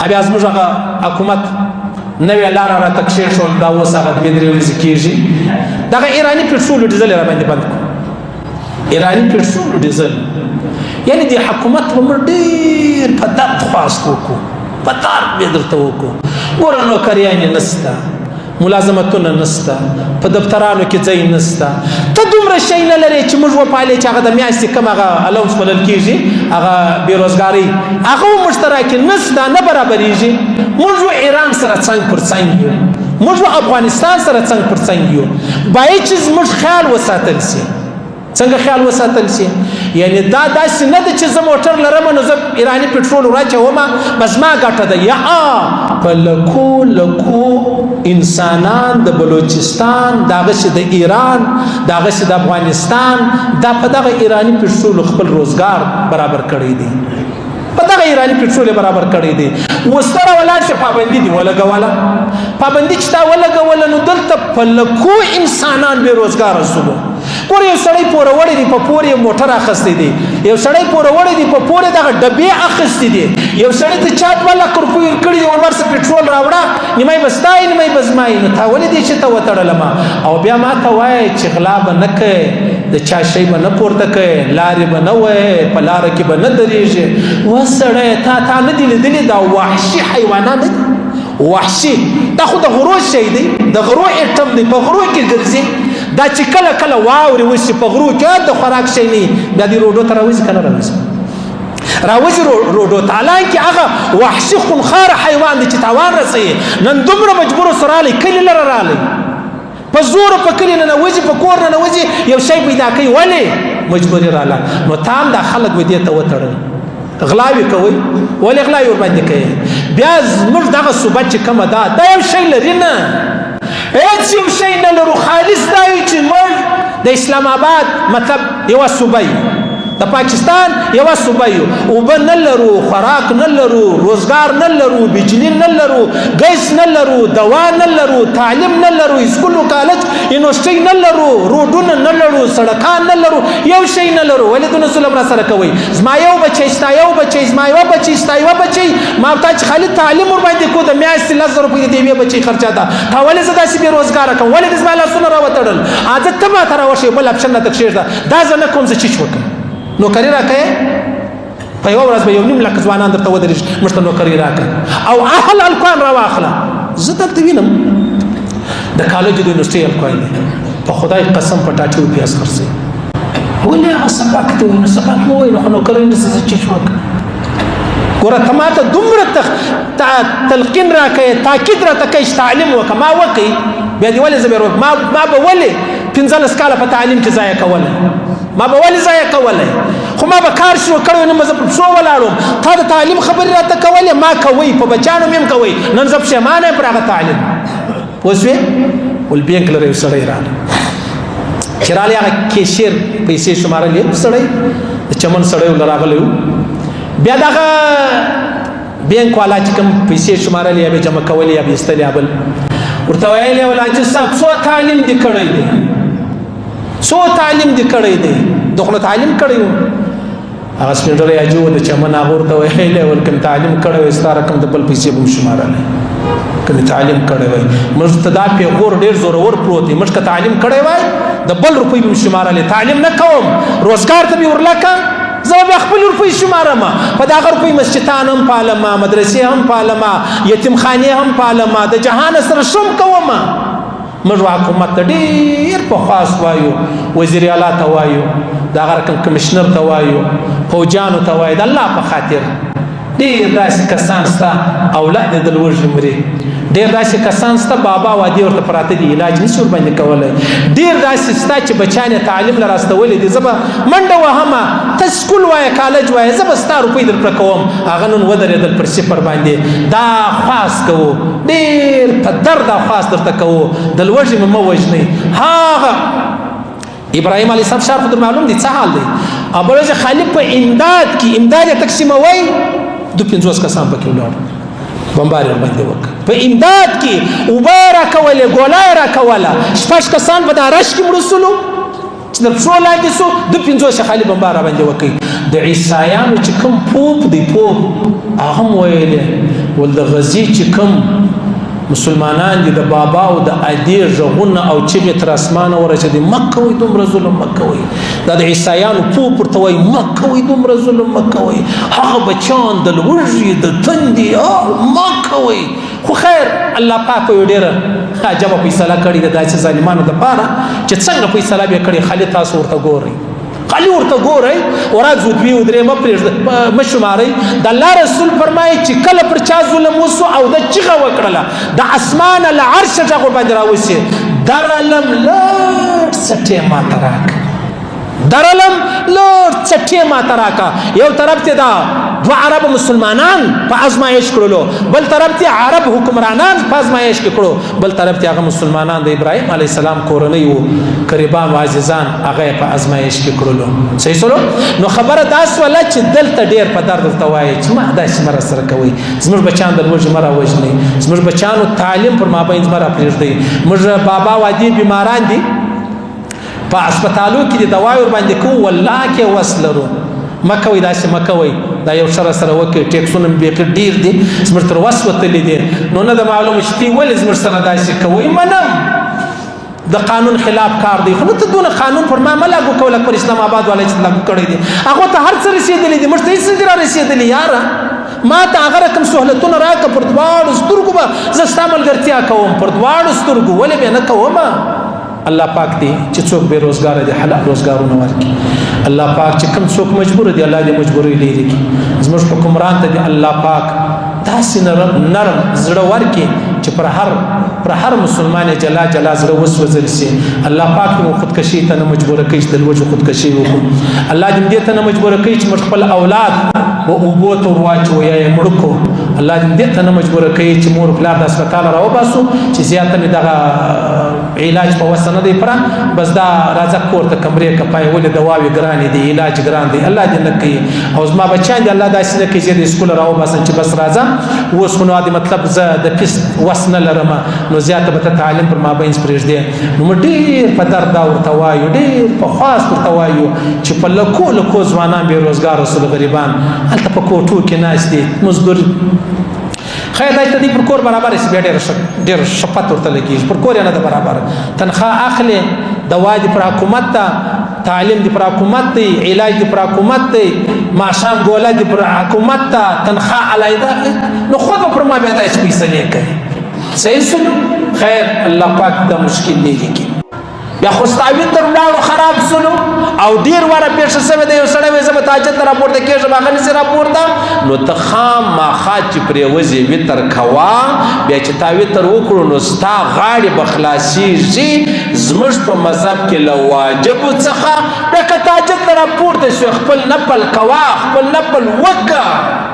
بیا زموږ هغه حکومت نوې لاره راته کښېښول دا اوس هغه 2-3 ورځې کېږي دغه ایراني پټرول ډیزل یې راباندې بند کړو ایراني پټرول ډیزل یعنې د حکومت به موږ ډېر په درد خواست وکړو په درد مې درته وکړو ګوره نوکریانې نشته ملازمتونه نشته په دفترانو کې ځای نشته ته دومره شی نه لرې چې موږ وپالې چې هغه د میاشتې کم هغه الاونس بلل کېږي هغه بېروزګارۍ هغه هم موږ ته راکړي نشته نه برابرېږي موږ ایران سره څنګ پر څنګ یو موږ افغانستان سره څنګ پر څنګ یو باید چې زموږ خیال وساتل شي څنګه خیال وساتل شي یعنی دا داسې نه ده چې زه موټر لرم نو زه ایراني پټرول واچومه بس ما ګټه ده یا په لکو لکو انسانان د بلوچستان دغسې د ایران دغسې د افغانستان دا په دغه ایراني پټرول خپل روزګار برابر کړی دی په دغه ایراني پټرول برابر کړی دی وستره ولاړ شه پابندي دي ولګوله پابندي چې تا ولګوله نو دلته په لکو انسانان بې روزګاره شولو ګوره یو سړی پوره وړی دی په پور یې موټر اخیستی دی یو سړی پوره وړی دی په پور یې دغه ډبې اخیستې دي یو سړی ته چا 2 لک روپۍ کړي دي ورورسه پټرول راوړه نیمه یې به ستا یې نیمه یې به زما یې نو تا ولې دې چې ته وتړلمه او بیا ما ته وایې چې غلا به نه کوې د چا شی به نه پورته کوې لارې به نه وایې په لاره کې به نه درېږې وسړی تا نه دي لیدلي دا وحشي حیوانات دي وحشي دا خو د غرو شی دی د غرو ایټم دی په غرو کې ګرځي دا چې کله کله واوري وشي په غرو کې د خوراک شی نه بیا دې روډو ته راوځي که نه راوځي راوځي روډو ته حالانکې هغه وحشي خونخواره حیوان دی چې تاوان رسوي نن دومره مجبور سو رالی کلي لره رالی په زور په کلي ننوځي په کور ننوځي یو شی پیدا کوي ولې مجبوري راله نو تا هم دا خلک به دې ته وتړل غلاوې کوئ ولې غلاوې ورباندې کوئ بیا زموږ دغه صوبه چې کومه ده دا یو شی لري نه هیڅ یو شی نه لرو خالص دا وي چې موږ د اسلام آباد مطلب یوه صوبه یو د پاکستان یوه صوبه یو اوبه نه لرو خوراک نه لرو روزګار نه لرو بجلي نه لرو ګیس نه لرو دوا نه لرو تعلیم نه لرو اسکول و کالج یونیورسټۍ نه لرو روډونه نه لرو سړکان نه لرو یو شی نه لرو ولې دونه ظلم را سره کوئ زما یو بچی ستا یو بچی زما یوه بچی ستا یوه بچی ما تا چې خالي تعلیم ورباندې کو د میاشتې 10,000 روپۍ د یوې بچی خرچه ده تا ولې زه داسې بېروزګاره کوم ولې د زما لاسونه را وتړل زه ته ماته راوښیې بل اپشن راته کښېږده دا زه نه کوم زه چیچ وکړم نوکري راکړې په یوه ورځ به 1.5 لک ځوانان درته ودرېږي موږ ته نوکري راکړه او اهل الکوان راواخله زه دلته وینم د کالج د یونیورسټۍ الکوان دی په خدای قسم په ټاټې و پیاز خرڅوي ولې هغه سبق ته وایي نو سبق مو وایي نو خو نوکري نشي زه چیچ وکړم ګوره ته ماته دومره تلقین راکوې تاکید راته کوي چې تعلیم وکړه ما وکړئ بیا دې ولې زه ما به ولې 15 کاله په تعلیم کې ضایع کولی ما به ولې ضایع کولی خو ما به کار شروع کړی نن به زه په پښو ولاړم تا د تعلیم خبرې راته کولې ما کوئ په بچیانو مې هم کوئ نن زه پښیمانه یم پر هغه تعلیم پوه شوې ول بینک لره یو سړی راغلی چې راغلی هغه کیشیر پیسې شمارلې سړی د چمن سړی ول راغلی و بیا دغه بینک والا چې کوم پیسې شمارلې یا به جمع کولې یا به ایستلې یا بل ورته ویلې ولا چې صاحب څو تعلیم دې کړی دی څو تعلیم دې کړی دی دغه تعلیم کړی و هغه سپینډر یا جو د چمن هغه ورته ویلې ولکم تعلیم کړی و ستاره کوم د بل پیسې به شمارلې کله تعلیم کړی وای موږ ته دا پیغور ډیر زورور پروت دی موږ که تعلیم کړی وای د بل روپۍ به شمارلې تعلیم نه کوم روزګار ته به ورلکه زه به خپل روپۍ شمارم په دغه روپۍ مسجدان هم پالم مدرسې هم پالم یتیمخانې هم پالم د جهان سره شم کوم موږ حکومت ته ډېر پخوا وایو وزیر اعلی ته وایو دغه رقم کمشنر ته وایو فوجیانو ته وایو د الله په خاطر ډېر داسې کسان سته اولاد د لوږې مري ډېر داسې کسان سته بابا وادي ورته پراته دي علاج نشي ورباندې کولی ډېر داسې سته چې بچیان یې تعلیم له راستولی دي زه به منډه وهمه ته سکول وایه کالج وایه زه به ستا روپۍ درپره کوم هغه نن ودرېدل پر صفر باندې دا خواست کوو ډېر په درده خواست درته کوو د لوږې مې مه وژنئ هغه ابراهیم علیه السلام شار خو در معلوم دی څه حال دی او بله ورځ خالق په امداد کې امداد یې تقسیموئ 50 کسان پکې ولاړ بمبار یې ورباندې وکړ په امداد کې اوبه راکولې ګوله یې راکوله 6 کسان په دا رش کې مړه سولو چې د پښو لاندې سو د 50 خالي بمبار باندې وکړي د عیسایانو چې کوم پوپ دی پوپ هغه ویلې ول د غزي چې کوم مسلمانان دي د بابا او د ادي ژغونه او چې تر اسمانه ورچې دي مکه وي دومره ظلم مکه وي د عیسایانو پوپ ورته وي مکه وي دومره ظلم مکه وي هغه بچان د لوږې د تندې مکه وي خو خیر الله پاک یو ډېر عجبه فیصله کړې ده داسې ظالمانو دپاره چې څنګه فیصله به کړې خالي تاسو ورته ګورئ خالي ورته ګورئ ورځ دوی او درې مه شمارئ د الله رسول فرمایي چې کله پر چا ظلم وسو او د چغه وکړله د اسمانه له عرشه څخه ورباندې راوسي درلم لږ څه ټیم ماته راکړه درلم لږ څه ټیم ماته راکړه یو طرف ته دا دو عرب مسلمانان په ازمایش کړلو بل طرف ته عرب حکمرانان په ازمایش کې کړو بل طرف ته هغه مسلمانان د ابراهیم علی السلام کورنۍ وو قریبان او عزیزان هغه په ازمایش کې کړلو صحیح سره نو خبره داس ولا چې دلته ډیر په درد ورته وایي چې ما داسې مر سره کوي زموږ بچان د لوږې مر وژني زموږ بچانو تعلیم پر مابین مر پرېږدي موږ بابا وادي بیماران دي په هسپتالو کې د دوا ور باندې کو والله کې وسلرو مکوي داسې مکوي دا یو شر سره وکي ټیکسونه به ډیر دي زموږ تر وسوتلې دي نو نه د معلومه شتي ولې زموږ سره داسې کوي منم د قانون خلاف کار دی خو ته دونه قانون پر ما لاګو کوله پر اسلام آباد ولای چې لاګو کړی دي هغه ته هر څه رسیدلې دي مشته هیڅ نه رسیدلې یاره ما ته هغه رقم سہولتونه راکړه پر دواړو سترګو به زه ستا ملګرتیا کوم پر دواړو سترګو ولې به نه کوم الله پاک دی چې څوک بے روزګار دي حلال روزګارونه ورکړي الله پاک چې کوم څوک مجبور دي الله دې مجبوري لري کړي زموږ حکمران ته دي الله پاک داسې نرم زړه ورکړي چې پر هر مسلمان جلا زړه وسوځل شي الله پاک مو خودکشي ته نه مجبور کوي چې د لوږې خودکشي وکړو الله دې ته نه مجبور کوي چې موږ خپل اولاد و اوبو ته ورواچو یا یې مړ کړو الله دې ته نه مجبور کوي چې مور پلار د هسپتال راوباسو چې زیاته مې دغه علاج په وسه نه دی پره بس دا راځه کور ته کمرې کپای ولې دواوې ګرانې دي علاج ګران دی الله دې نه کوي او زما بچیان دي الله داسې نه کوي چې د سکول راوباسن چې بس راځه اوس خو نو مطلب زه د پیس وس نه لرم نو زیاته به ته تعلیم پر مابین پرېږدې نو موږ ډېر په درد ورته وایو ډېر په خاص ورته وایو چې په لکو ځوانان بې روزګاره سول غریبان هلته په کوټو کې ناست دي مزدور خیر دای ته دی پر کور برابر شي بیا ډېر شپت ورته لګېږي پر کور یې نه ده برابر تنخواه اخلي دوا دي پر حکومت ته تعلیم دي پر حکومت دی علاج دي پر حکومت دی ماشام ګوله دي پر حکومت ته تنخواه علیحده نو خود پر ما بیا داسې فیصلې کوي صحیح سلو خیر الله پاک دا مشکل دی لیکي بیا خو ستاوي تر ولاړو خراب سلو او ډیر واره پیښه سوی د یو سړی وایي زه به تهجد ته راپورته کېږم هغه نسي راپورته نو ته خامخا چې پرېوځې وتر کوه بیا چې تا وتر وکړو نو ستا غاړې به خلاصېږي زموږ په مذهب کې له واجبو څخه بیا که تهجد ته راپورته شوې خپل نفل کوه خپل نفل وکړه